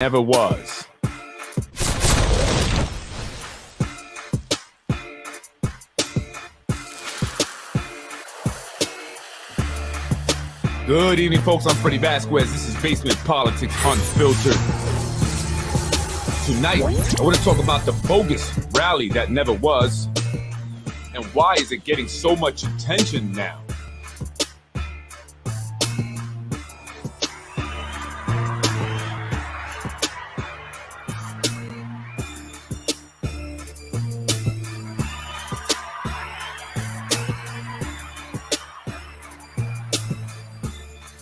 Never was. Good evening, folks. I'm Freddie Vasquez. This is Basement Politics Unfiltered. Tonight, I want to talk about the bogus rally that never was, and why is it getting so much attention now?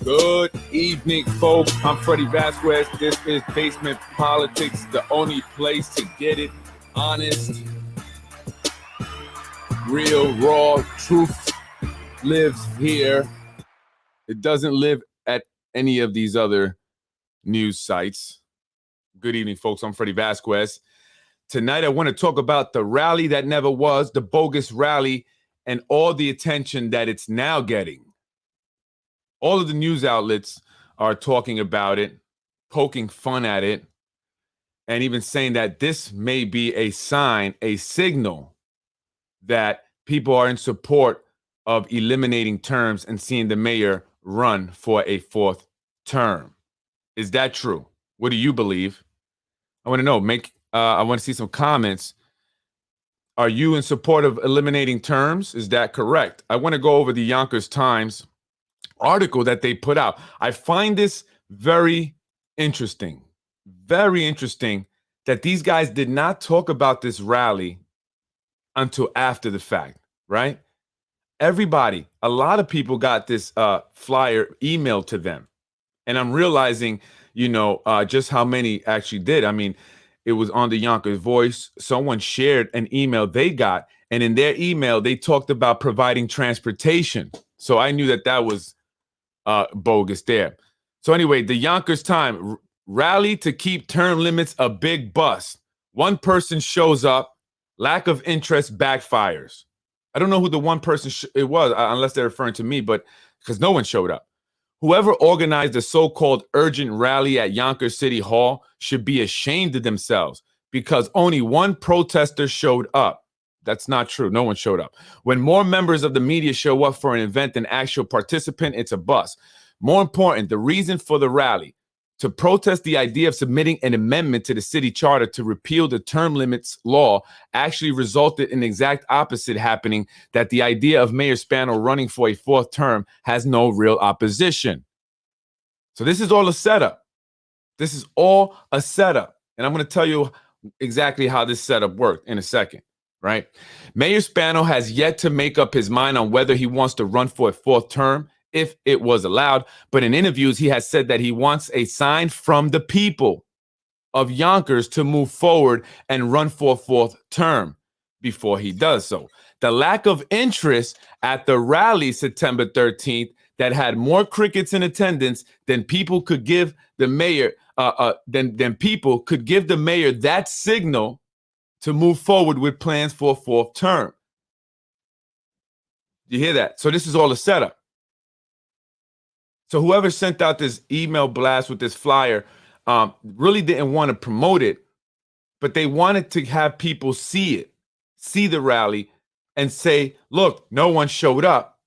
Good evening, folks. I'm Freddie Vasquez. This is Basement Politics, the only place to get it honest, real, raw truth lives here. It doesn't live at any of these other news sites. Good evening, folks. I'm Freddie Vasquez. Tonight, I want to talk about the rally that never was, the bogus rally, and all the attention that it's now getting. All of the news outlets are talking about it, poking fun at it, and even saying that this may be a sign, a signal that people are in support of eliminating terms and seeing the mayor run for a fourth term. Is that true? What do you believe? I want to know. I want to see some comments. Are you in support of eliminating terms? Is that correct? I want to go over the Yonkers Times article that they put out. I find this very interesting that these guys did not talk about this rally until after the fact, right? Everybody, a lot of people got this flyer emailed to them. And I'm realizing, just how many actually did. I mean, it was on the Yonkers Voice. Someone shared an email they got, and in their email, they talked about providing transportation. So I knew that was bogus there. So anyway, the Yonkers Times, rally to keep term limits a big bust. One person shows up, lack of interest backfires. I don't know who the one person it was, unless they're referring to me, but because no one showed up. Whoever organized the so-called urgent rally at Yonkers City Hall should be ashamed of themselves because only one protester showed up. That's not true. No one showed up. When more members of the media show up for an event than actual participant, it's a bust. More important, the reason for the rally, to protest the idea of submitting an amendment to the city charter to repeal the term limits law, actually resulted in the exact opposite happening, that the idea of Mayor Spano running for a fourth term has no real opposition. So this is all a setup. This is all a setup. And I'm going to tell you exactly how this setup worked in a second. Right? Mayor Spano has yet to make up his mind on whether he wants to run for a fourth term, if it was allowed. But in interviews, he has said that he wants a sign from the people of Yonkers to move forward and run for a fourth term before he does so. The lack of interest at the rally September 13th that had more crickets in attendance than people could give the mayor, than people could give the mayor that signal to move forward with plans for a fourth term. You hear that? So this is all a setup. So whoever sent out this email blast with this flyer really didn't want to promote it, but they wanted to have people see it, see the rally, and say, look, no one showed up.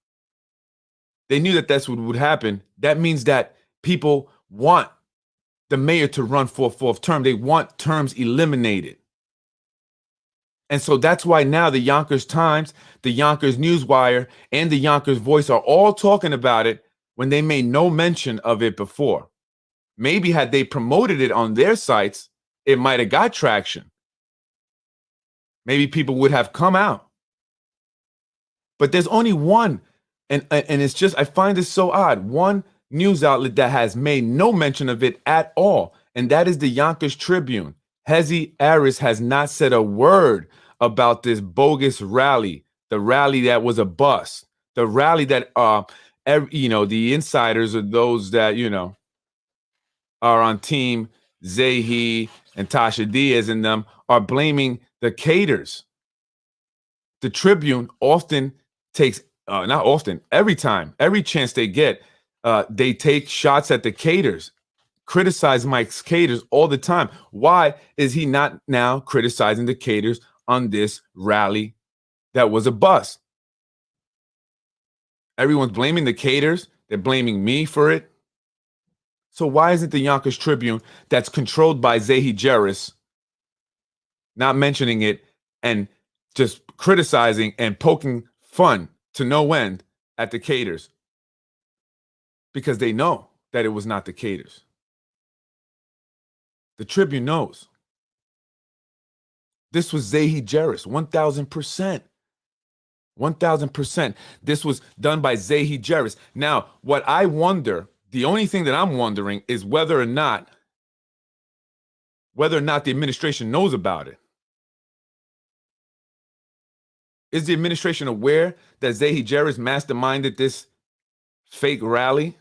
They knew that that's what would happen. That means that people want the mayor to run for a fourth term. They want terms eliminated. And so that's why now the Yonkers Times, the Yonkers Newswire, and the Yonkers Voice are all talking about it when they made no mention of it before. Maybe had they promoted it on their sites, it might have got traction. Maybe people would have come out. But there's only one, and it's just, I find this so odd, one news outlet that has made no mention of it at all, and that is the Yonkers Tribune. Hezi Aris has not said a word about this bogus rally, the rally that was a bust, the rally that, the insiders or those that, are on team Zahi and Tasha Diaz and them are blaming the caterers. The Tribune often takes, not often, every time, every chance they get, they take shots at the caterers, criticize Mike's caters all the time. Why is he not now criticizing the caters on this rally that was a bust? Everyone's blaming the caters. They're blaming me for it. So why isn't the Yonkers Tribune, that's controlled by Zahi Jeris, not mentioning it and just criticizing and poking fun to no end at the caters? Because they know that it was not the caters. The Tribune knows. This was Zahi Jeris, 1,000%. 1,000%. This was done by Zahi Jeris. Now, what I wonder, the only thing that I'm wondering is whether or not the administration knows about it. Is the administration aware that Zahi Jeris masterminded this fake rally?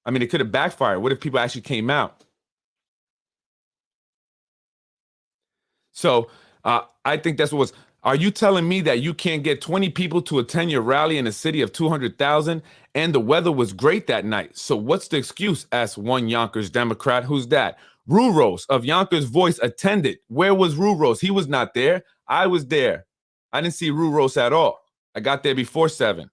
I mean, it could have backfired. What if people actually came out? So I think that's what was. Are you telling me that you can't get 20 people to attend your rally in a city of 200,000 and the weather was great that night? So what's the excuse? Asked one Yonkers Democrat. Who's that? Ruros of Yonkers Voice attended. Where was Ruros? He was not there. I was there. I didn't see Ruros at all. I got there before 7.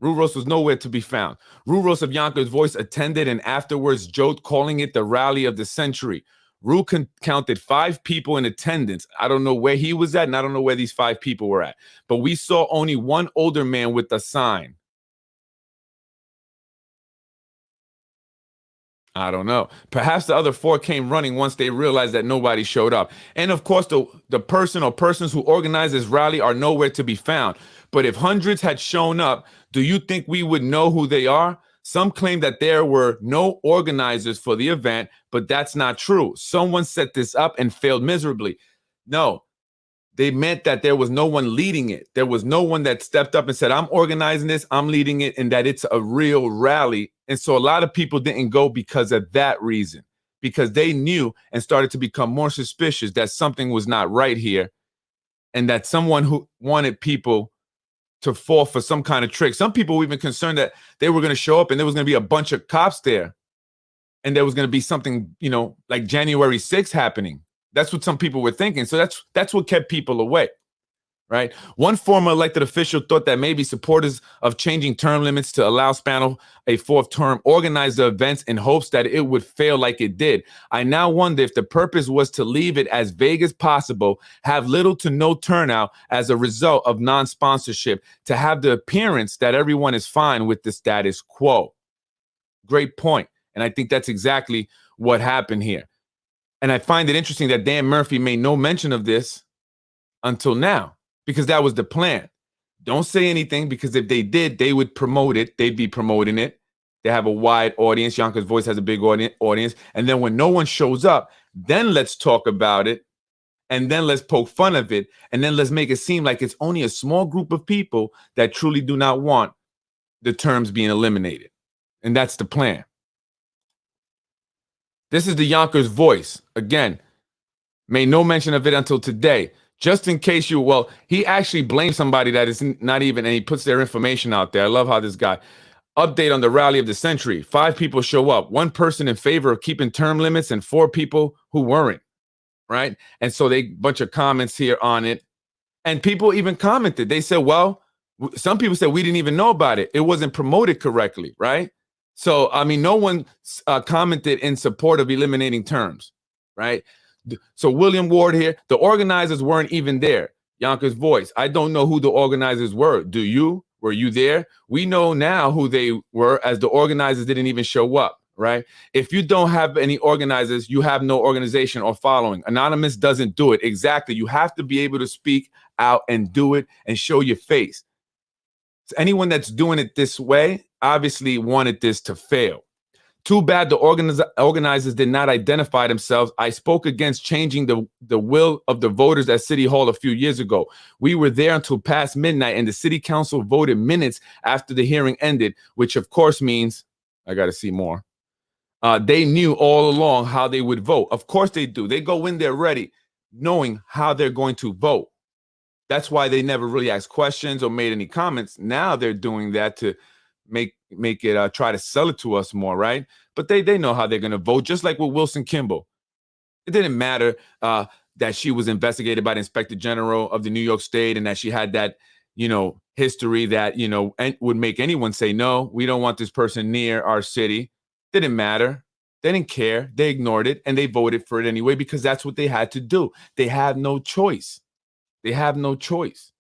Ruros was nowhere to be found. Ruros of Yonkers Voice attended and afterwards joked, calling it the rally of the century. Ru counted 5 people in attendance. I don't know where he was at, and I don't know where these 5 people were at. But we saw only one older man with a sign. I don't know. Perhaps the other 4 came running once they realized that nobody showed up. And of course, the person or persons who organized this rally are nowhere to be found. But if hundreds had shown up, do you think we would know who they are? Some claim that there were no organizers for the event, but that's not true. Someone set this up and failed miserably. No, they meant that there was no one leading it. There was no one that stepped up and said, I'm organizing this, I'm leading it, and that it's a real rally. And so a lot of people didn't go because of that reason, because they knew and started to become more suspicious that something was not right here and that someone who wanted people to fall for some kind of trick. Some people were even concerned that they were going to show up and there was going to be a bunch of cops there and there was going to be something, like January 6th happening. That's what some people were thinking. So that's what kept people away, right? One former elected official thought that maybe supporters of changing term limits to allow Spano a 4th term organized the events in hopes that it would fail like it did. I now wonder if the purpose was to leave it as vague as possible, have little to no turnout as a result of non-sponsorship, to have the appearance that everyone is fine with the status quo. Great point. And I think that's exactly what happened here. And I find it interesting that Dan Murphy made no mention of this until now, because that was the plan. Don't say anything, because if they did, they would promote it. They'd be promoting it. They have a wide audience. Yonkers Voice has a big audience. And then when no one shows up, then let's talk about it. And then let's poke fun of it. And then let's make it seem like it's only a small group of people that truly do not want the terms being eliminated. And that's the plan. This is the Yonkers Voice. Again, made no mention of it until today. Just in case he actually blames somebody that is not even, and he puts their information out there. I love how this guy. Update on the rally of the century. 5 people show up. 1 person in favor of keeping term limits and 4 people who weren't, right? And so bunch of comments here on it. And people even commented. They said, well, some people said we didn't even know about it. It wasn't promoted correctly, right? So, I mean, no one commented in support of eliminating terms, right? So William Ward here, the organizers weren't even there. Yonkers Voice, I don't know who the organizers were. Do you? Were you there? We know now who they were, as the organizers didn't even show up, right? If you don't have any organizers, you have no organization or following. Anonymous doesn't do it. Exactly. You have to be able to speak out and do it and show your face. So anyone that's doing it this way obviously wanted this to fail. Too bad the organizers did not identify themselves. I spoke against changing the will of the voters at City Hall a few years ago. We were there until past midnight, and the city council voted minutes after the hearing ended, which of course means, I got to see more. They knew all along how they would vote. Of course they do. They go in there ready, knowing how they're going to vote. That's why they never really asked questions or made any comments. Now they're doing that to make, try to sell it to us more, right? But they know how they're going to vote, just like with Wilson Kimball. It didn't matter that she was investigated by the Inspector General of the New York State and that she had that, history that, would make anyone say, no, we don't want this person near our city. Didn't matter. They didn't care. They ignored it and they voted for it anyway because that's what they had to do. They have no choice. They have no choice.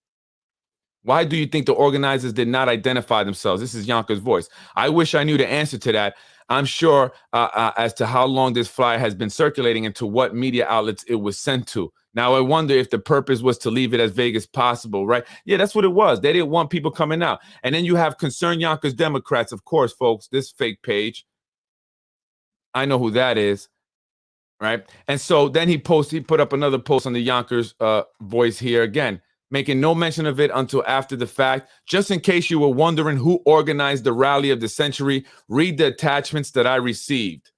Why do you think the organizers did not identify themselves? This is Yonkers Voice. I wish I knew the answer to that. I'm sure as to how long this flyer has been circulating and to what media outlets it was sent to. Now, I wonder if the purpose was to leave it as vague as possible, right? Yeah, that's what it was. They didn't want people coming out. And then you have Concerned Yonkers Democrats, of course, folks, this fake page. I know who that is, right? And so then he put up another post on the Yonkers Voice here again, making no mention of it until after the fact. Just in case you were wondering who organized the rally of the century, read the attachments that I received.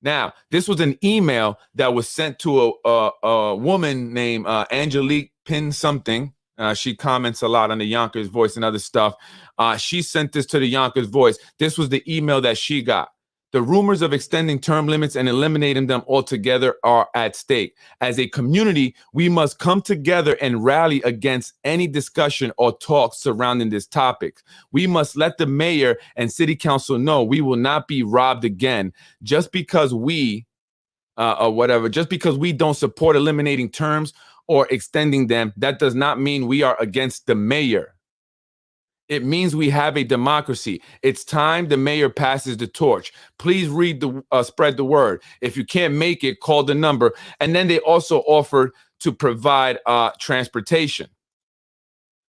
Now, this was an email that was sent to a woman named Angelique Pin something. She comments a lot on the Yonkers Voice and other stuff. She sent this to the Yonkers Voice. This was the email that she got. The rumors of extending term limits and eliminating them altogether are at stake. As a community, we must come together and rally against any discussion or talk surrounding this topic. We must let the mayor and city council know we will not be robbed again just because we just because we don't support eliminating terms or extending them. That does not mean we are against the mayor. It means we have a democracy. It's time the mayor passes the torch. Please spread the word. If you can't make it, call the number. And then they also offered to provide transportation,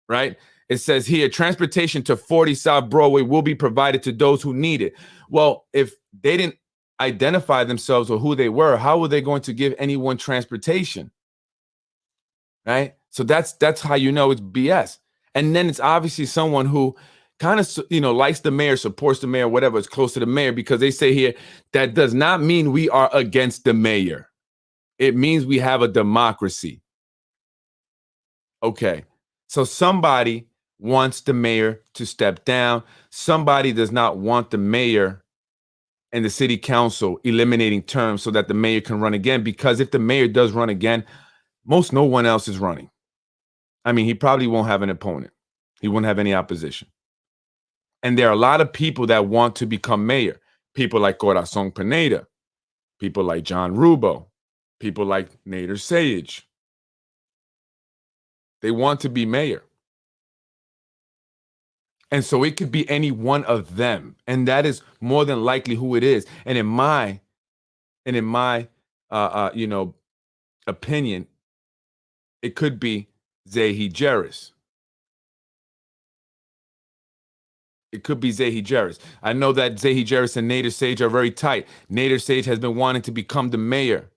right? It says here, transportation to 40 South Broadway will be provided to those who need it. Well, if they didn't identify themselves or who they were, how were they going to give anyone transportation, right? So that's how you know it's BS. And then it's obviously someone who kind of, likes the mayor, supports the mayor, whatever, is close to the mayor, because they say here, that does not mean we are against the mayor. It means we have a democracy. Okay. So somebody wants the mayor to step down. Somebody does not want the mayor and the city council eliminating terms so that the mayor can run again. Because if the mayor does run again, no one else is running. I mean, he probably won't have an opponent. He won't have any opposition. And there are a lot of people that want to become mayor. People like Corazon Pineda, people like John Rubo, people like Nader Sage. They want to be mayor. And so it could be any one of them. And that is more than likely who it is. And in my opinion, it could be Zahi Jeris. It could be Zahi Jeris. I know that Zahi Jeris and Nader Sage are very tight. Nader Sage has been wanting to become the mayor.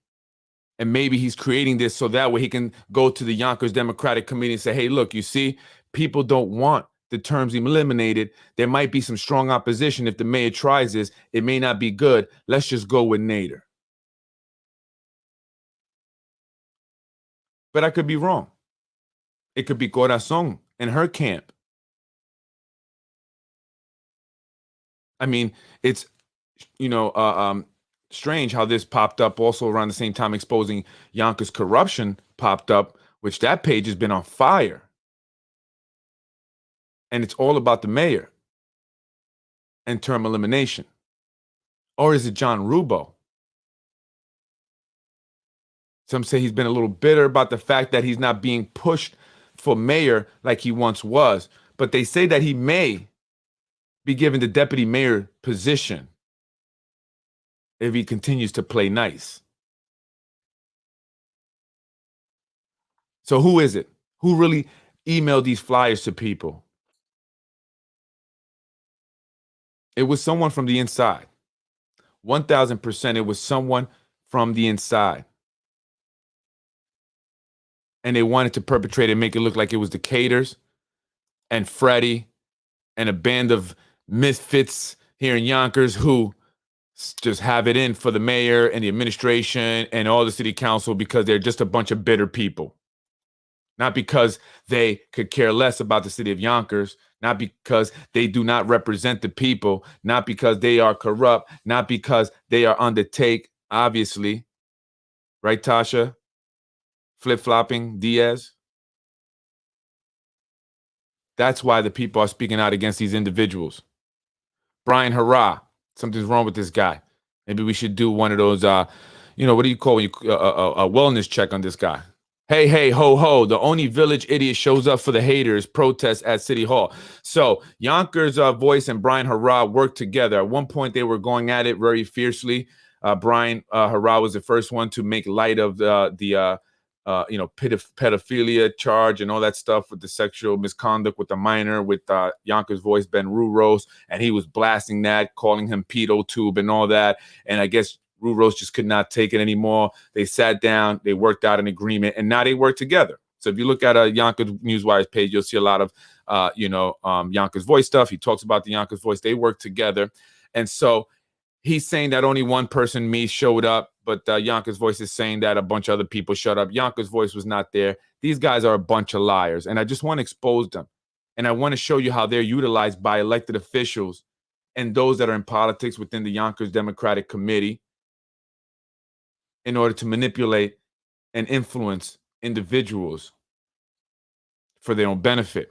And maybe he's creating this so that way he can go to the Yonkers Democratic Committee and say, hey, look, you see, people don't want the terms eliminated. There might be some strong opposition if the mayor tries this. It may not be good. Let's just go with Nader. But I could be wrong. It could be Corazon and her camp. I mean, it's, strange how this popped up also around the same time exposing Yonkers corruption popped up, which that page has been on fire. And it's all about the mayor and term elimination. Or is it John Rubo? Some say he's been a little bitter about the fact that he's not being pushed for mayor like he once was. But they say that he may be given the deputy mayor position if he continues to play nice. So who is it? Who really emailed these flyers to people? It was someone from the inside. 1,000%, it was someone from the inside. And they wanted to perpetrate and make it look like it was the Caters and Freddie and a band of misfits here in Yonkers who just have it in for the mayor and the administration and all the city council because they're just a bunch of bitter people. Not because they could care less about the city of Yonkers, not because they do not represent the people, not because they are corrupt, not because they are undertake, obviously. Right, Tasha? Flip-flopping Diaz? That's why the people are speaking out against these individuals. Brian Harrod, something's wrong with this guy. Maybe we should do one of those, what do you call when you, a wellness check on this guy? Hey, hey, ho, ho. The only village idiot shows up for the haters protest at City Hall. So Yonkers Voice and Brian Harrod worked together. At one point, they were going at it very fiercely. Brian Harrod was the first one to make light of the pedophilia charge and all that stuff with the sexual misconduct with the minor with Yonkers Voice, Beniros, and he was blasting that, calling him pedo tube and all that. And I guess Rose just could not take it anymore. They sat down, they worked out an agreement, and now they work together. So if you look at Yonkers Newswire's page, you'll see a lot of, Yonkers Voice stuff. He talks about the Yonkers Voice. They work together. And so he's saying that only one person, me, showed up, but Yonkers Voice is saying that a bunch of other people showed up. Yonkers Voice was not there. These guys are a bunch of liars, and I just want to expose them. And I want to show you how they're utilized by elected officials and those that are in politics within the Yonkers Democratic Committee in order to manipulate and influence individuals for their own benefit.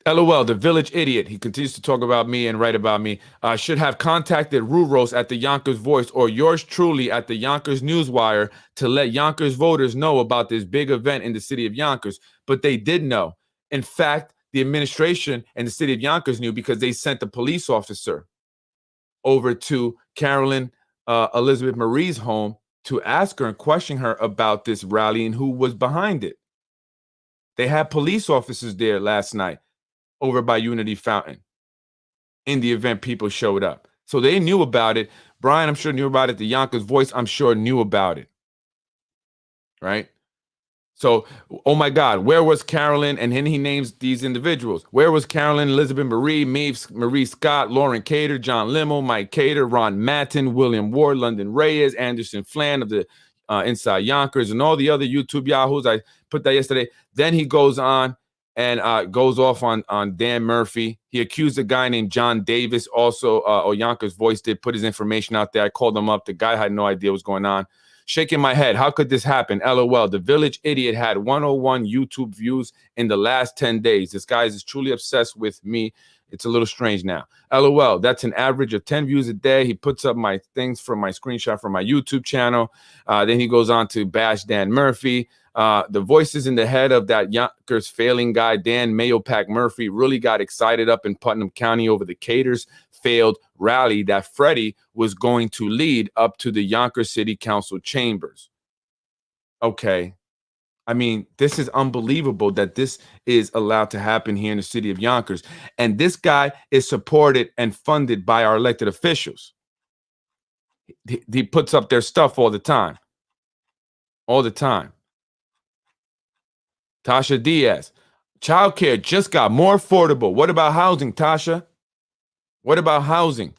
LOL, the village idiot, he continues to talk about me and write about me, should have contacted Ruros at the Yonkers Voice or yours truly at the Yonkers Newswire to let Yonkers voters know about this big event in the city of Yonkers. But they did know. In fact, the administration and the city of Yonkers knew because they sent a police officer over to Carolyn Elizabeth Marie's home to ask her and question her about this rally and who was behind it. They had police officers there last night over by Unity Fountain. In the event, people showed up. So they knew about it. Brian, I'm sure, knew about it. The Yonkers Voice, I'm sure, knew about it. Right? So, oh my God, where was Carolyn? And then he names these individuals. Where was Carolyn, Elizabeth Marie, Marie Scott, Lauren Cater, John Limmel, Mike Cater, Ron Mattin, William Ward, London Reyes, Anderson Flan of the Inside Yonkers, and all the other YouTube yahoos. I put that yesterday. Then he goes on and goes off on Dan Murphy. He accused a guy named John Davis, also, or Yonkers Voice did, put his information out there. I called him up. The guy had no idea what was going on. Shaking my head. How could this happen? LOL. The village idiot had 101 YouTube views in the last 10 days. This guy is truly obsessed with me. It's a little strange now. LOL. That's an average of 10 views a day. He puts up my things from my screenshot from my YouTube channel. Then he goes on to bash Dan Murphy. The voices in the head of that Yonkers failing guy, Dan Mayopack Murphy, really got excited up in Putnam County over the Caters failed rally that Freddie was going to lead up to the Yonkers City Council chambers. Okay. I mean, this is unbelievable that this is allowed to happen here in the city of Yonkers. And this guy is supported and funded by our elected officials. He puts up their stuff all the time. All the time. Tasha Diaz. Childcare just got more affordable. What about housing, Tasha? What about housing?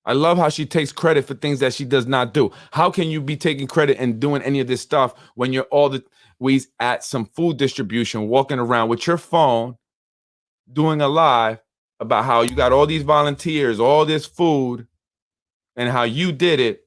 I love how she takes credit for things that she does not do. How can you be taking credit and doing any of this stuff when you're always at some food distribution, walking around with your phone, doing a live about how you got all these volunteers, all this food, and how you did it,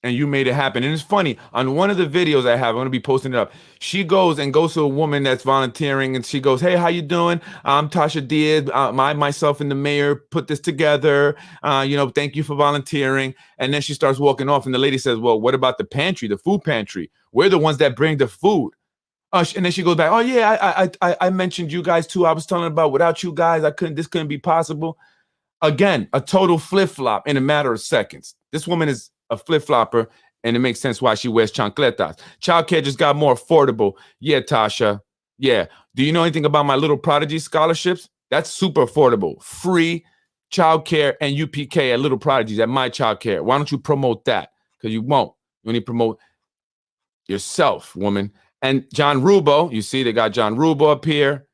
and you made it happen. And it's funny, on one of the videos I have, I'm going to be posting it up. She goes to a woman that's volunteering, and she goes, "Hey, how you doing? I'm Tasha Diaz. Myself and the mayor put this together. Thank you for volunteering." And then she starts walking off, and the lady says, "Well, what about the pantry, the food pantry? We're the ones that bring the food." And then she goes back, "Oh yeah, I mentioned you guys too. I was telling about without you guys, this couldn't be possible." Again, a total flip-flop in a matter of seconds. This woman is a flip-flopper, and it makes sense why she wears chancletas. Childcare just got more affordable. Yeah, Tasha. Yeah. Do you know anything about my Little Prodigy scholarships? That's super affordable. Free childcare and UPK at Little Prodigies at My Childcare. Why don't you promote that? Because you won't. You only promote yourself, woman. And John Rubo, you see they got John Rubo up here.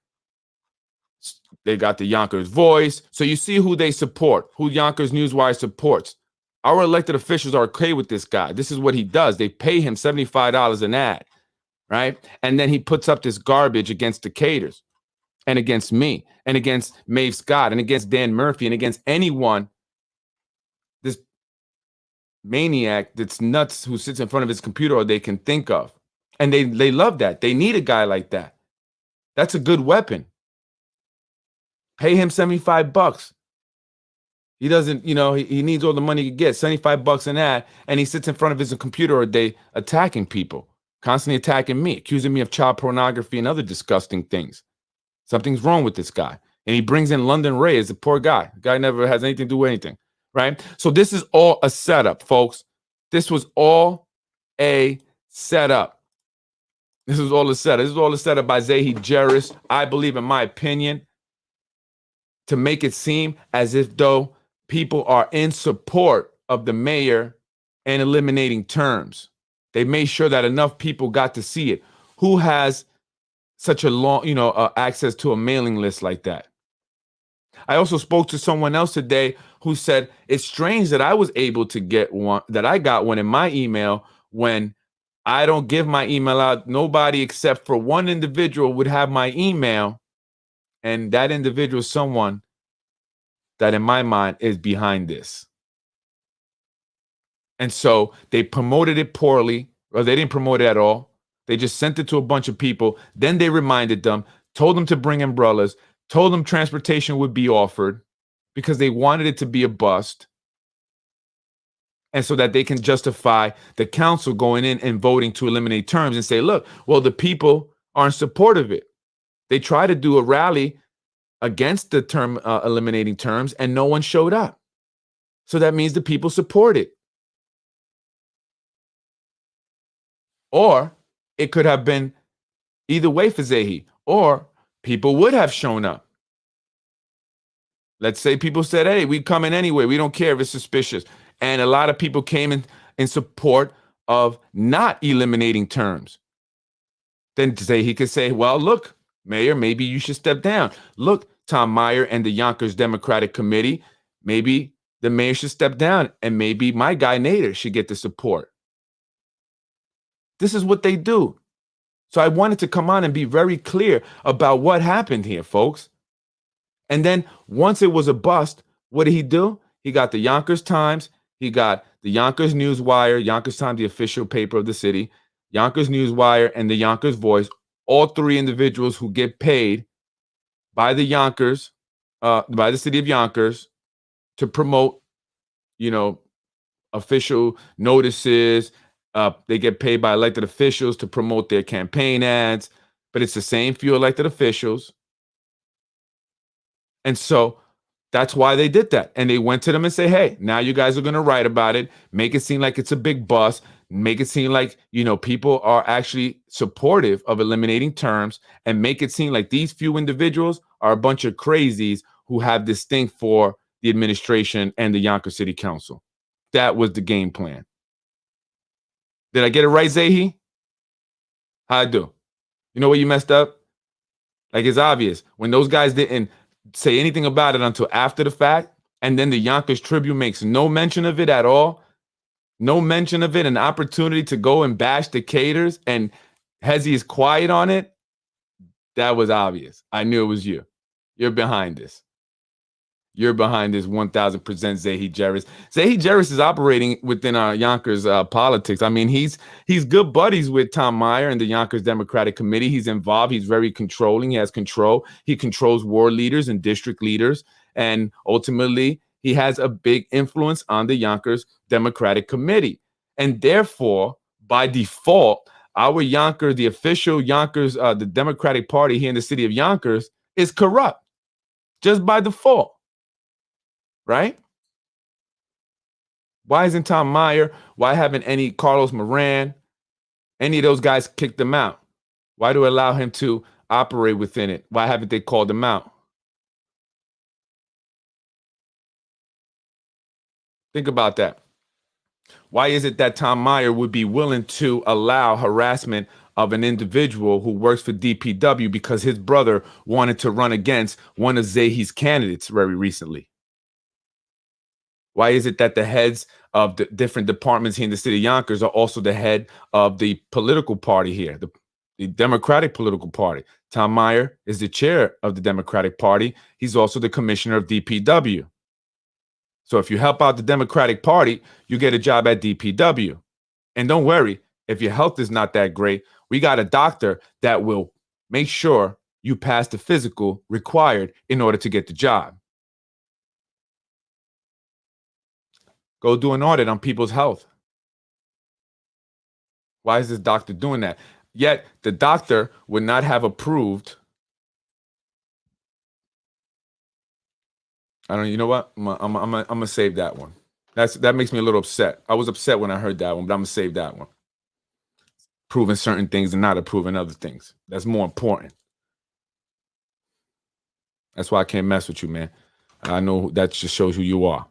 They got the Yonkers Voice. So you see who they support, who Yonkers Newswire supports. Our elected officials are okay with this guy. This is what he does. They pay him $75 an ad, right? And then he puts up this garbage against the Caters. and against me and against Maeve Scott and against Dan Murphy and against anyone, this maniac that's nuts who sits in front of his computer or they can think of. And they love that. They need a guy like that. That's a good weapon. Pay him $75. He doesn't, he needs all the money he gets, $75 an ad, and he sits in front of his computer all day attacking people, constantly attacking me, accusing me of child pornography and other disgusting things. Something's wrong with this guy. And he brings in London Ray as a poor guy. The guy never has anything to do with anything, right? So this is all a setup, folks. This was all a setup. This is all a setup. This is all a setup by Zahi Jeris, I believe, in my opinion, to make it seem as if though people are in support of the mayor and eliminating terms. They made sure that enough people got to see it. Who has such a long, access to a mailing list like that? I also spoke to someone else today who said it's strange that I was able to get one, that I got one in my email when I don't give my email out. Nobody except for one individual would have my email. And that individual is someone that in my mind is behind this. And so they promoted it poorly, or they didn't promote it at all. They just sent it to a bunch of people. Then they reminded them, told them to bring umbrellas, told them transportation would be offered because they wanted it to be a bust. And so that they can justify the council going in and voting to eliminate terms and say, look, well, the people are in support of it. They tried to do a rally against the term eliminating terms and no one showed up. So that means the people support it. Or it could have been either way for Zahi, or people would have shown up. Let's say people said, hey, we come in anyway. We don't care if it's suspicious. And a lot of people came in support of not eliminating terms. Then Zahi could say, well, look, Mayor, maybe you should step down. Look, Tom Meyer and the Yonkers Democratic Committee, maybe the mayor should step down and maybe my guy Nader should get the support. This is what they do. So I wanted to come on and be very clear about what happened here, folks. And then once it was a bust, what did he do? He got the Yonkers Times. He got the Yonkers Newswire, Yonkers Times, the official paper of the city, Yonkers Newswire, and the Yonkers Voice, all three individuals who get paid by the Yonkers, by the city of Yonkers to promote, official notices. They get paid by elected officials to promote their campaign ads, but it's the same few elected officials. And so that's why they did that. And they went to them and say, hey, now you guys are going to write about it, make it seem like it's a big bust, make it seem like, people are actually supportive of eliminating terms, and make it seem like these few individuals are a bunch of crazies who have this thing for the administration and the Yonkers City Council. That was the game plan. Did I get it right, Zahi? How'd I do? You know where you messed up? Like, it's obvious. When those guys didn't say anything about it until after the fact, and then the Yonkers Tribune makes no mention of it at all, no mention of it, an opportunity to go and bash the Caters, and Hezi is quiet on it, that was obvious. I knew it was you. You're behind this. You're behind this 1000% Zahi Jeris. Zahi Jeris is operating within our Yonkers politics. I mean, he's good buddies with Tom Meyer and the Yonkers Democratic Committee. He's involved. He's very controlling. He has control. He controls ward leaders and district leaders. And ultimately, he has a big influence on the Yonkers Democratic Committee. And therefore, by default, our Yonkers, the official Yonkers, the Democratic Party here in the city of Yonkers, is corrupt just by default. Right? Why isn't Tom Meyer? Why haven't any Carlos Moran, any of those guys kicked him out? Why do we allow him to operate within it? Why haven't they called him out? Think about that. Why is it that Tom Meyer would be willing to allow harassment of an individual who works for DPW because his brother wanted to run against one of Zahi's candidates very recently? Why is it that the heads of the different departments here in the city of Yonkers are also the head of the political party here, the Democratic political party. Tom Meyer is the chair of the Democratic Party. He's also the commissioner of DPW. So if you help out the Democratic Party, you get a job at DPW. And don't worry, if your health is not that great, we got a doctor that will make sure you pass the physical required in order to get the job. Go do an audit on people's health. Why is this doctor doing that? Yet the doctor would not have approved. I don't. You know what? I'm gonna save that one. That makes me a little upset. I was upset when I heard that one, but I'm gonna save that one. Proving certain things and not approving other things. That's more important. That's why I can't mess with you, man. I know that just shows who you are.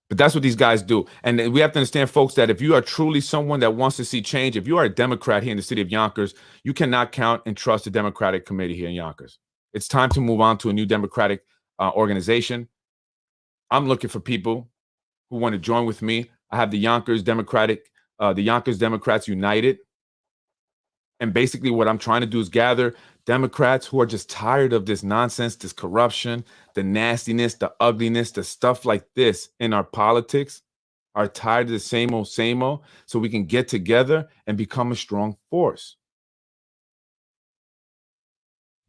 But that's what these guys do. And we have to understand, folks, that if you are truly someone that wants to see change, if you are a Democrat here in the city of Yonkers, you cannot count and trust the Democratic committee here in Yonkers. It's time to move on to a new Democratic organization. I'm looking for people who want to join with me. I have the Yonkers Democrats United. And basically what I'm trying to do is gather Democrats who are just tired of this nonsense, this corruption, the nastiness, the ugliness, the stuff like this in our politics, are tired of the same old, so we can get together and become a strong force.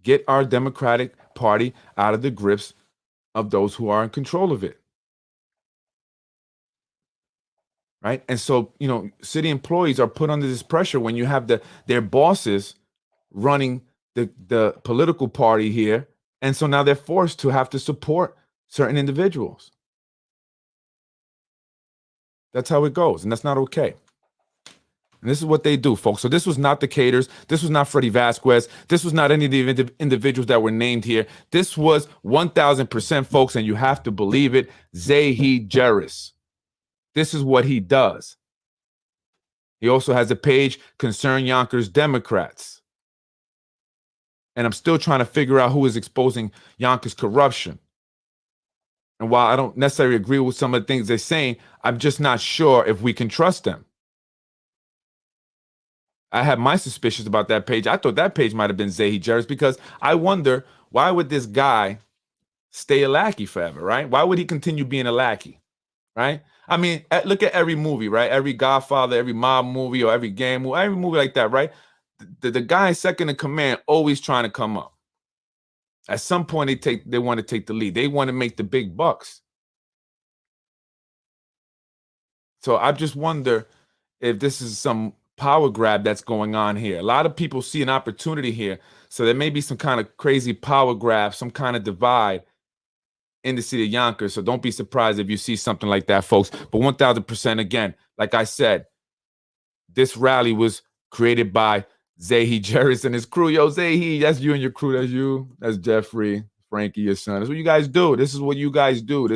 Get our Democratic Party out of the grips of those who are in control of it. Right? And so, city employees are put under this pressure when you have their bosses running the political party here. And so now they're forced to have to support certain individuals. That's how it goes. And that's not okay. And this is what they do, folks. So this was not the Caters. This was not Freddie Vasquez. This was not any of the individuals that were named here. This was 1000%, folks. And you have to believe it. Zahi Jeris. This is what he does. He also has a page, Concern Yonkers Democrats. And I'm still trying to figure out who is exposing Yonkers corruption. And while I don't necessarily agree with some of the things they're saying, I'm just not sure if we can trust them. I have my suspicions about that page. I thought that page might have been Zahi Jeris because I wonder, why would this guy stay a lackey forever, right? Why would he continue being a lackey, right? I mean, look at every movie, right? Every Godfather, every mob movie, or every gang movie, every movie like that, right? The guy second in command always trying to come up. At some point, they want to take the lead. They want to make the big bucks. So I just wonder if this is some power grab that's going on here. A lot of people see an opportunity here. So there may be some kind of crazy power grab, some kind of divide in the city of Yonkers. So don't be surprised if you see something like that, folks. But 1000%, again, like I said, this rally was created by Zahi Jeris and his crew. Yo, Zahi, that's you and your crew. That's you. That's Jeffrey, Frankie, your son. That's what you guys do. This is what you guys do.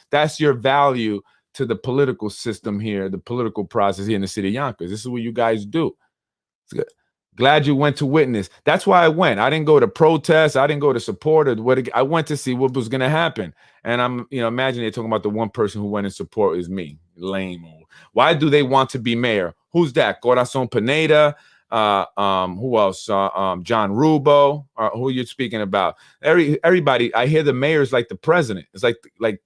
That's your value to the political system here, the political process here in the city of Yonkers. This is what you guys do. Glad you went to witness. That's why I went. I didn't go to protest. I didn't go to support it. I went to see what was going to happen. And I'm, imagine they're talking about the one person who went in support is me. Lame. Why do they want to be mayor? Who's that? Corazon Pineda. Who else? John Rubo. Who are you speaking about? Everybody. I hear the mayor's like the president. It's like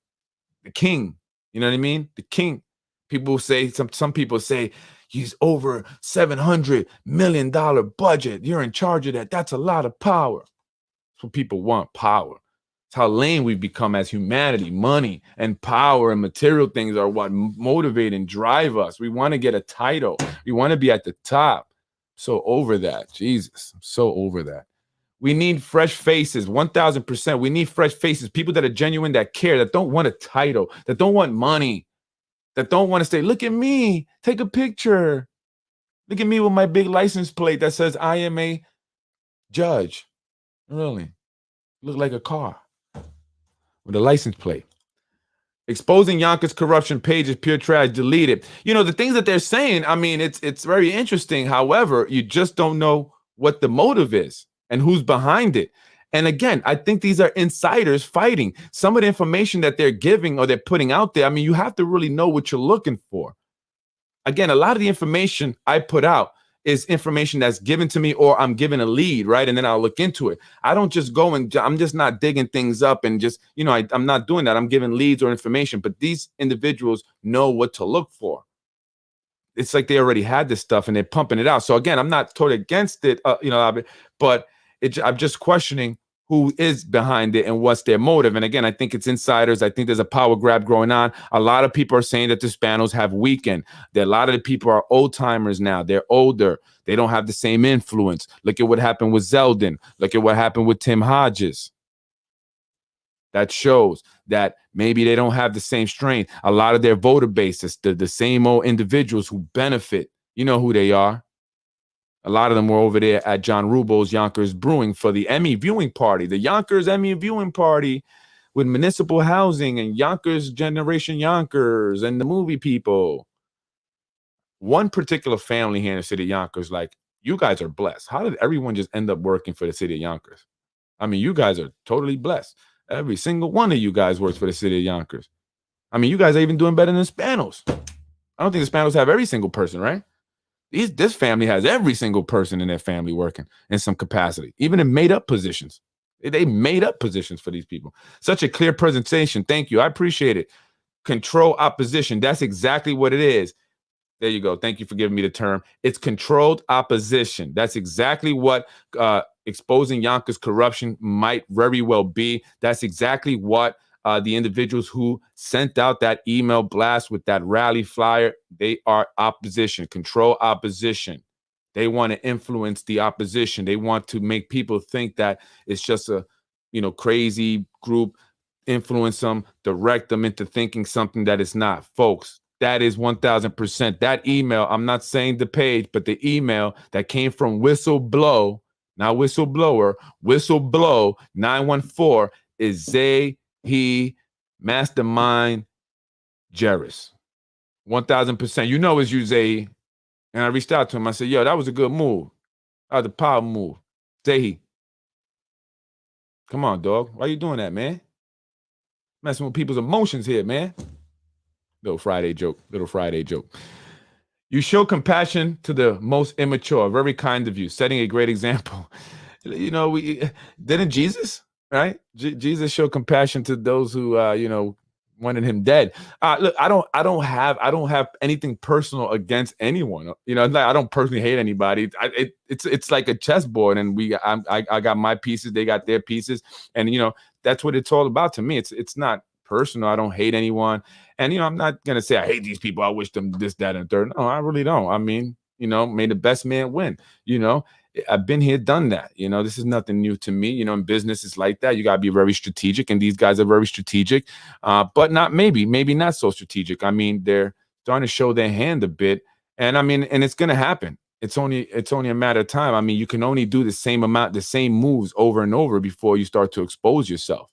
the king. You know what I mean? The king. People say some people say he's over $700 million budget. You're in charge of that. That's a lot of power. That's what people want. Power. It's how lame we've become as humanity. Money and power and material things are what motivate and drive us. We want to get a title. We want to be at the top. So over that. Jesus, I'm so over that. We need fresh faces, 1000%. We need fresh faces, people that are genuine, that care, that don't want a title, that don't want money, that don't want to say, look at me, take a picture. Look at me with my big license plate that says I am a judge. Really? Look like a car with a license plate. Exposing Yonkers corruption page is pure trash. Delete it. The things that they're saying, I mean, it's very interesting. However, you just don't know what the motive is and who's behind it. And again, I think these are insiders fighting. Some of the information that they're giving or they're putting out there, I mean, you have to really know what you're looking for. Again, a lot of the information I put out is information that's given to me, or I'm given a lead, right? And then I'll look into it. I don't just go and I'm just not digging things up and just, I'm not doing that. I'm giving leads or information, but these individuals know what to look for. It's like they already had this stuff and they're pumping it out. So again, I'm not totally against it, but I'm just questioning who is behind it and what's their motive. And again, I think it's insiders. I think there's a power grab going on. A lot of people are saying that the Spanos have weakened. That a lot of the people are old timers now. They're older. They don't have the same influence. Look at what happened with Zeldin. Look at what happened with Tim Hodges. That shows that maybe they don't have the same strength. A lot of their voter base is the same old individuals who benefit. You know who they are. A lot of them were over there at John Rubo's Yonkers Brewing for the Emmy viewing party, the Yonkers Emmy viewing party with municipal housing and Yonkers Generation Yonkers and the movie people. One particular family here in the city of Yonkers, like, you guys are blessed. How did everyone just end up working for the city of Yonkers? I mean, you guys are totally blessed. Every single one of you guys works for the city of Yonkers. I mean, you guys are even doing better than the Spanos. I don't think the Spanos have every single person, right? This family has every single person in their family working in some capacity, even in made-up positions. They made up positions for these people. Such a clear presentation. Thank you. I appreciate it. Control opposition. That's exactly what it is. There you go. Thank you for giving me the term. It's controlled opposition. That's exactly what exposing Yonkers corruption might very well be. That's exactly what the individuals who sent out that email blast with that rally flyer, they are opposition, control opposition. They want to influence the opposition. They want to make people think that it's just a, crazy group, influence them, direct them into thinking something that it's not. Folks, that is 1000%. That email, I'm not saying the page, but the email that came from Whistleblow, not whistleblower, Whistleblow 914 is he Mastermind Jerris. 1000%. You know it's you, Zahi. And I reached out to him. I said, yo, that was a good move. That was a power move. Zahi. Come on, dog. Why you doing that, man? Messing with people's emotions here, man. Little Friday joke. You show compassion to the most immature. Very kind of you. Setting a great example. We didn't Jesus, right? Jesus showed compassion to those who, wanted him dead. Look, I don't have anything personal against anyone. I don't personally hate anybody. It's like a chessboard, and I got my pieces, they got their pieces, and that's what it's all about to me. It's not personal. I don't hate anyone, and I'm not gonna say I hate these people. I wish them this, that, and third. No, I really don't. I mean, may the best man win. I've been here, done that. This is nothing new to me. In business, it's like that. You got to be very strategic, and these guys are very strategic, but maybe not so strategic. I mean, they're starting to show their hand a bit, and it's going to happen. It's only a matter of time. I mean, you can only do the same moves over and over before you start to expose yourself.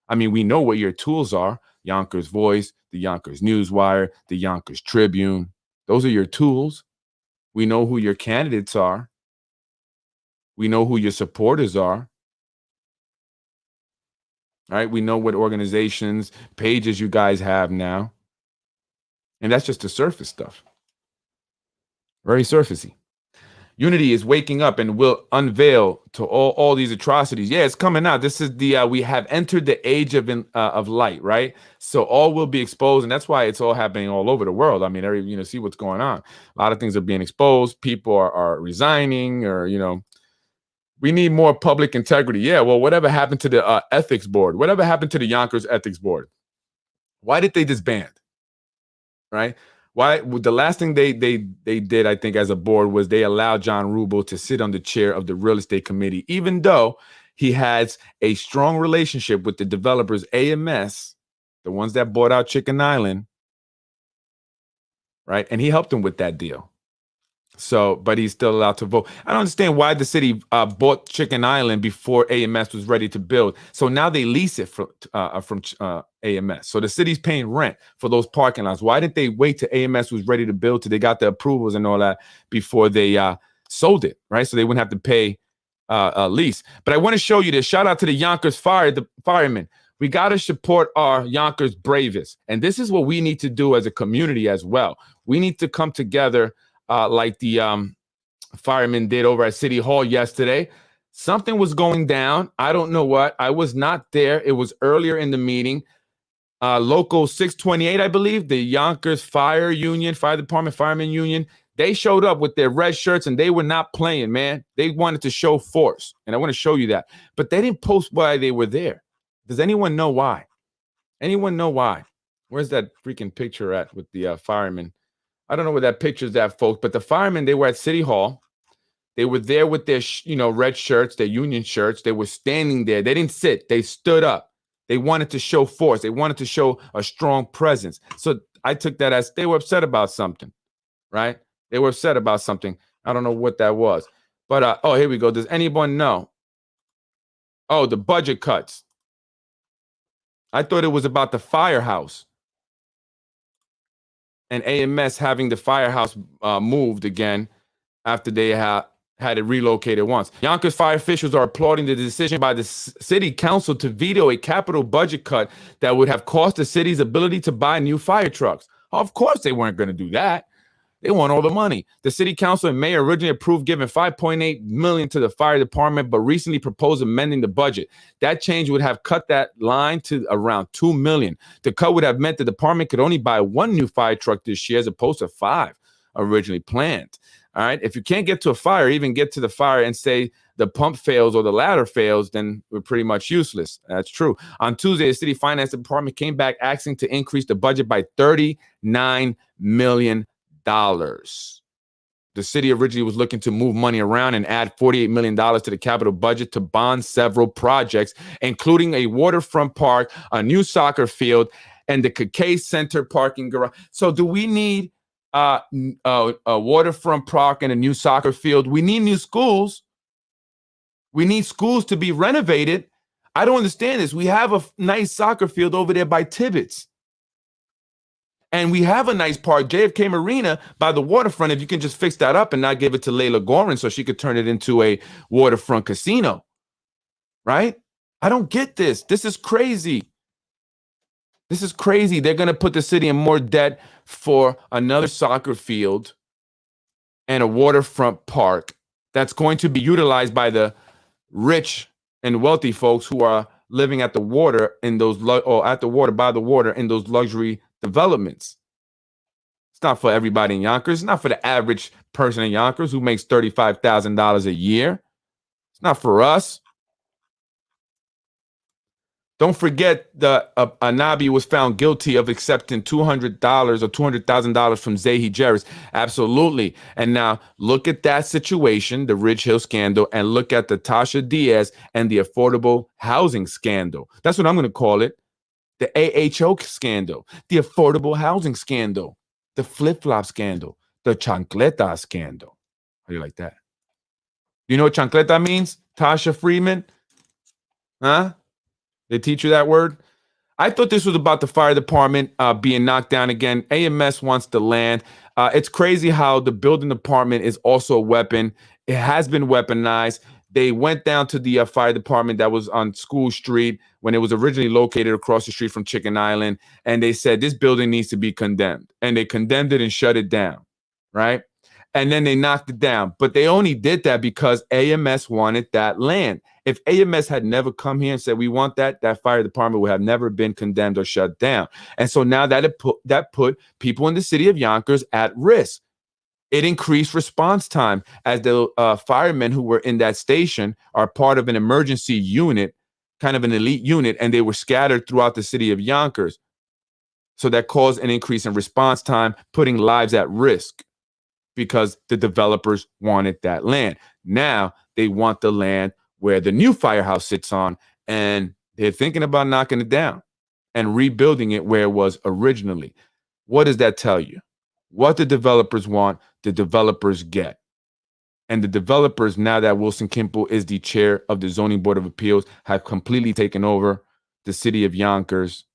I mean, we know what your tools are: Yonkers Voice, the Yonkers Newswire, the Yonkers Tribune. Those are your tools. We know who your candidates are. We know who your supporters are. All right. We know what organizations, pages you guys have now. And that's just the surface stuff. Very surfacey. Unity is waking up and will unveil to all these atrocities. Yeah, it's coming out. This is we have entered the age of light, right? So all will be exposed, and that's why it's all happening all over the world. I mean, see what's going on. A lot of things are being exposed. People are resigning, or we need more public integrity. Yeah, well, whatever happened to the ethics board? Whatever happened to the Yonkers ethics board? Why did they disband? Right? Why? The last thing they did, I think, as a board was they allowed John Rubo to sit on the chair of the real estate committee, even though he has a strong relationship with the developers, AMS, the ones that bought out Chicken Island, right? And he helped them with that deal. So, but he's still allowed to vote. I don't understand why the city bought Chicken Island before AMS was ready to build. So now they lease it from AMS. So the city's paying rent for those parking lots. Why didn't they wait till AMS was ready to build, till they got the approvals and all that before they sold it, right? So they wouldn't have to pay a lease. But I want to show you this. Shout out to the Yonkers firemen. We got to support our Yonkers bravest. And this is what we need to do as a community as well. We need to come together like the firemen did over at City Hall yesterday. Something was going down. I don't know what. I was not there. It was earlier in the meeting. Local 628, I believe, the Yonkers Fire Department Firemen Union, they showed up with their red shirts and they were not playing, man. They wanted to show force. And I want to show you that. But they didn't post why they were there. Does anyone know why? Anyone know why? Where's that freaking picture at with the firemen? I don't know where that picture's at, folks. But the firemen, they were at City Hall. They were there with their, red shirts, their union shirts. They were standing there. They didn't sit. They stood up. They wanted to show force. They wanted to show a strong presence. So I took that as they were upset about something, right? They were upset about something. I don't know what that was. But, oh, here we go. Does anyone know? Oh, the budget cuts. I thought it was about the firehouse and AMS having the firehouse moved again after they had it relocated once. Yonkers fire officials are applauding the decision by the city council to veto a capital budget cut that would have cost the city's ability to buy new fire trucks. Of course they weren't going to do that. They want all the money. The city council and mayor originally approved giving $5.8 million to the fire department, but recently proposed amending the budget. That change would have cut that line to around $2 million. The cut would have meant the department could only buy one new fire truck this year as opposed to 5 originally planned. All right. If you can't get to a fire, even get to the fire and say the pump fails or the ladder fails, then we're pretty much useless. That's true. On Tuesday, the city finance department came back asking to increase the budget by $39 million. The city originally was looking to move money around and add $48 million to the capital budget to bond several projects, including a waterfront park, a new soccer field, and the Kekay Center parking garage. So do we need a waterfront park and a new soccer field? We need new schools. We need schools to be renovated. I don't understand this. We have a nice soccer field over there by Tibbetts. And we have a nice park, JFK Marina, by the waterfront. If you can just fix that up and not give it to Layla Gorin so she could turn it into a waterfront casino, right? I don't get this. This is crazy. This is crazy. They're going to put the city in more debt for another soccer field and a waterfront park that's going to be utilized by the rich and wealthy folks who are living at the water in those by the water in those luxury developments. It's not for everybody in Yonkers. It's not for the average person in Yonkers who makes $35,000 a year. It's not for us. Don't forget the Anabi was found guilty of accepting $200 or $200,000 from Zahi Jerris. Absolutely. And now look at that situation, the Ridge Hill scandal, and look at the Tasha Diaz and the affordable housing scandal. That's what I'm going to call it. The AHO scandal, the affordable housing scandal, the flip-flop scandal, the chancleta scandal. How do you like that? You know what chancleta means, Tasha Freeman? Huh? They teach you that word? I thought this was about the fire department being knocked down again. AMS wants the land. It's crazy how the building department is also a weapon. It has been weaponized. They went down to the fire department that was on School Street when it was originally located across the street from Chicken Island. And they said, this building needs to be condemned. And they condemned it and shut it down, right? And then they knocked it down. But they only did that because AMS wanted that land. If AMS had never come here and said, we want that fire department would have never been condemned or shut down. And so now that put people in the city of Yonkers at risk. It increased response time as the firemen who were in that station are part of an emergency unit, kind of an elite unit, and they were scattered throughout the city of Yonkers. So that caused an increase in response time, putting lives at risk because the developers wanted that land. Now they want the land where the new firehouse sits on, and they're thinking about knocking it down and rebuilding it where it was originally. What does that tell you? What the developers want, the developers get. And the developers, now that Wilson Kimple is the chair of the Zoning Board of Appeals, have completely taken over the city of Yonkers.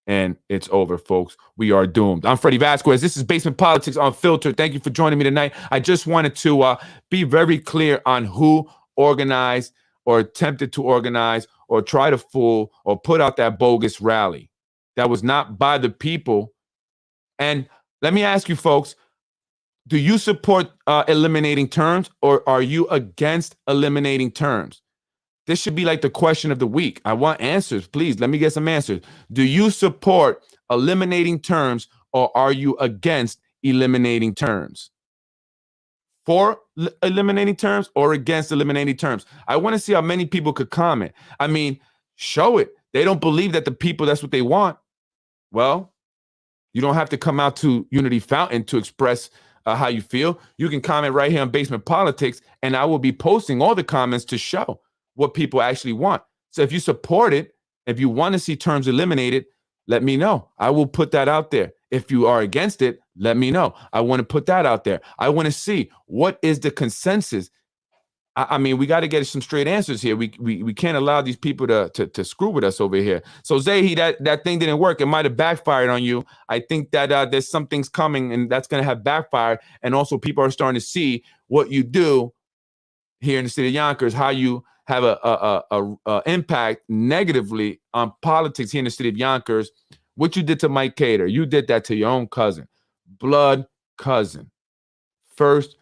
And it's over, folks. We are doomed. I'm Freddie Vasquez. This is Basement Politics Unfiltered. Thank you for joining me tonight. I just wanted to be very clear on who organized or attempted to organize or try to fool or put out that bogus rally. That was not by the people. And let me ask you, folks, Do you support eliminating terms, or are you against eliminating terms? This should be like the question of the week. I want answers. Please, let me get some answers. Do you support eliminating terms, or are you against eliminating terms? For eliminating terms or against eliminating terms? I want to see how many people could comment. I mean, show it. They don't believe that the people, that's what they want. Well, you don't have to come out to Unity Fountain to express how you feel. You can comment right here on Basement Politics, and I will be posting all the comments to show what people actually want. So if you support it, if you want to see terms eliminated, let me know. I will put that out there. If you are against it, let me know. I want to put that out there. I want to see what is the consensus. I mean, we got to get some straight answers here. We can't allow these people to screw with us over here. So Zahi, that thing didn't work. It might have backfired on you. I think that there's some things coming, and that's going to have backfired. And also, people are starting to see what you do here in the city of Yonkers, how you have a impact negatively on politics here in the city of Yonkers. What you did to Mike Cater, you did that to your own cousin, blood cousin, first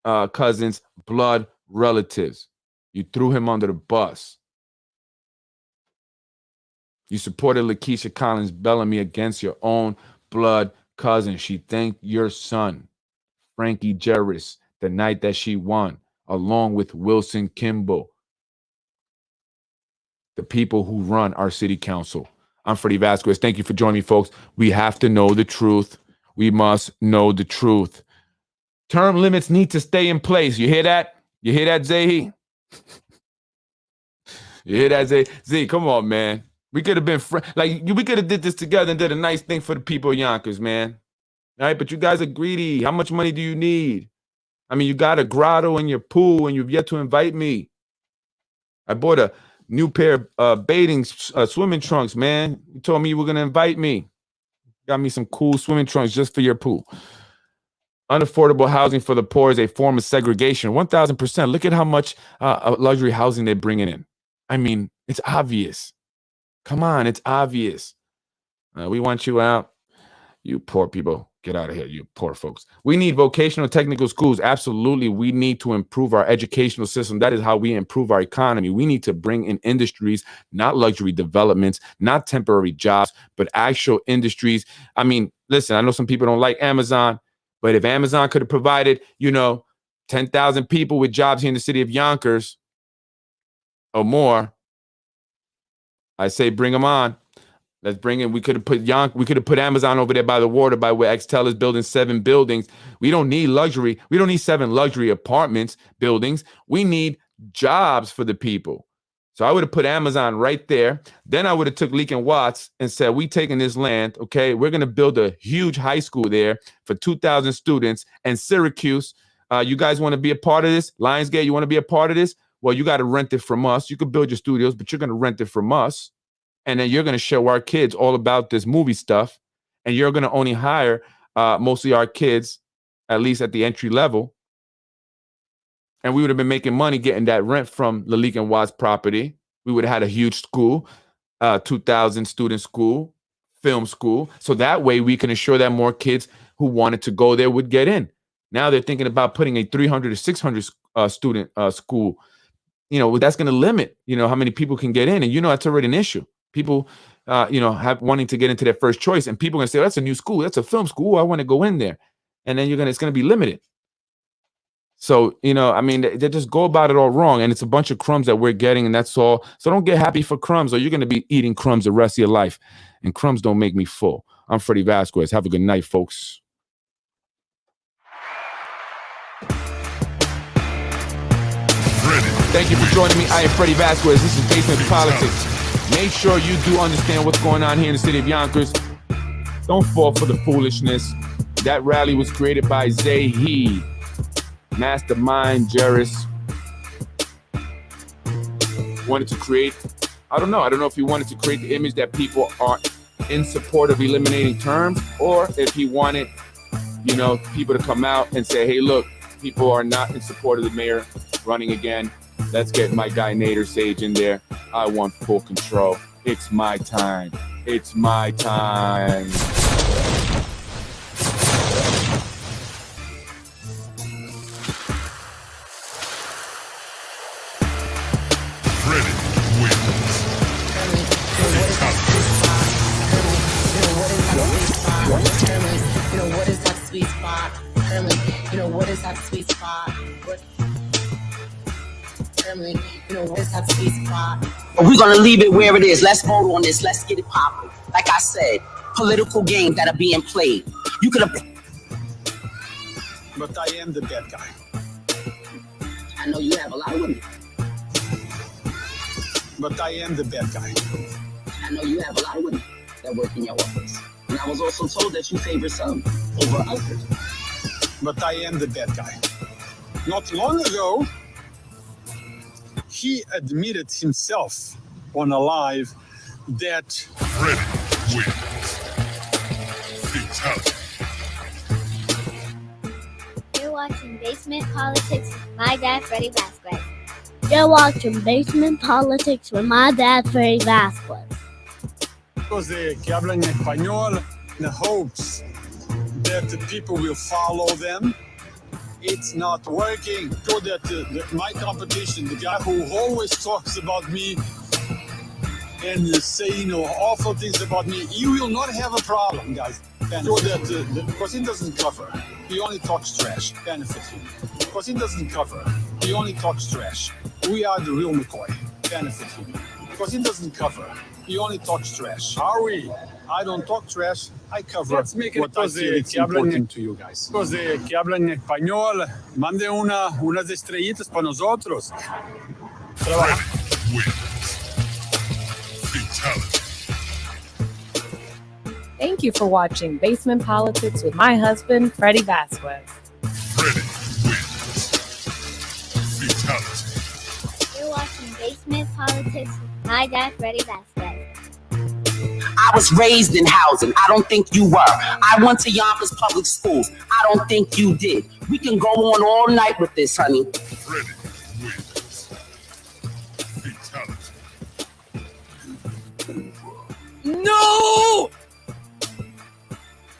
cousins, blood relatives. You threw him under the bus. You supported Lakeisha Collins Bellamy against your own blood cousin. She thanked your son, Frankie Jarris, the night that she won, along with Wilson Kimball, the people who run our city council. I'm Freddie Vasquez. Thank you for joining me, folks. We have to know the truth. We must know the truth. Term limits need to stay in place. You hear that? You hear that, Zahi? You hear that, Zahi? Z, come on, man. We could have been we could have did this together and did a nice thing for the people of Yonkers, man. All right, but you guys are greedy. How much money do you need? I mean, you got a grotto in your pool and you've yet to invite me. I bought a new pair of swimming trunks, man. You told me you were going to invite me. Got me some cool swimming trunks just for your pool. Unaffordable housing for the poor is a form of segregation. 1,000%. Look at how much luxury housing they're bringing in. I mean, it's obvious. Come on, it's obvious. We want you out. You poor people. Get out of here, you poor folks. We need vocational technical schools. Absolutely. We need to improve our educational system. That is how we improve our economy. We need to bring in industries, not luxury developments, not temporary jobs, but actual industries. I mean, listen, I know some people don't like Amazon, but if Amazon could have provided, 10,000 people with jobs here in the city of Yonkers or more, I say bring them on. Let's bring in. We could have put Amazon over there by the water, by where Xtel is building 7 buildings. We don't need luxury. We don't need 7 luxury apartments buildings. We need jobs for the people. So I would have put Amazon right there. Then I would have took Leek and Watts and said, we taking this land. Okay, we're going to build a huge high school there for 2,000 students. And Syracuse, you guys want to be a part of this? Lionsgate, you want to be a part of this? Well, you got to rent it from us. You could build your studios, but you're going to rent it from us. And then you're going to show our kids all about this movie stuff. And you're going to only hire mostly our kids, at least at the entry level. And we would have been making money getting that rent from the Leek and Watts property. We would have had a huge school, 2,000 student school, film school. So that way we can ensure that more kids who wanted to go there would get in. Now they're thinking about putting a 300 to 600 student school. That's going to limit, how many people can get in. And, that's already an issue. People, have wanting to get into their first choice, and people are going to say, that's a new school. That's a film school. I want to go in there. And then it's going to be limited. So, they just go about it all wrong. And it's a bunch of crumbs that we're getting, and that's all. So don't get happy for crumbs, or you're going to be eating crumbs the rest of your life. And crumbs don't make me full. I'm Freddie Vasquez. Have a good night, folks. Thank you for joining me. I am Freddie Vasquez. This is Basement Politics. Make sure you do understand what's going on here in the city of Yonkers. Don't fall for the foolishness. That rally was created by Zahi, Mastermind Jarris. Wanted to create, I don't know if he wanted to create the image that people are in support of eliminating terms, or if he wanted, people to come out and say, hey, look, people are not in support of the mayor running again. Let's get my guy Nader Sage in there. I want full control. It's my time. It's my time. sweet spot? Determine, what is that sweet spot? Determine, what is that sweet spot? We're gonna leave it where it is. Let's vote on this. Let's get it popping. Like I said, political games that are being played. You could have. But I am the bad guy. I know you have a lot of women. But I am the bad guy. I know you have a lot of women that work in your office. And I was also told that you favor some over others. But I am the bad guy. Not long ago, he admitted himself on a live that Freddie wins. Fatality. You're watching Basement Politics with my dad, Freddie Vasquez. You're watching Basement Politics with my dad, Freddie Vasquez. because they hablan español in the hopes that the people will follow them. It's not working. So that my competition, the guy who always talks about me and say, awful things about me, he will not have a problem, guys. So that because he doesn't cover, he only talks trash. Benefit him. Because he doesn't cover, he only talks trash. We are the real McCoy. Benefit him. Because he doesn't cover, he only talks trash. Are we? I don't talk trash. I cover. Let's make it what I feel it's important to you guys. Los que hablan español, mande unas estrellitas para nosotros. Freddie wins. Fatality. Thank you for watching Basement Politics with my husband, Freddie Vasquez. Freddie wins. Fatality. You're watching Basement Politics with my dad, Freddie Vasquez. I was raised in housing. I don't think you were. I went to Yonkers public schools. I don't think you did. We can go on all night with this, honey. Freddie wins. Fatality. No!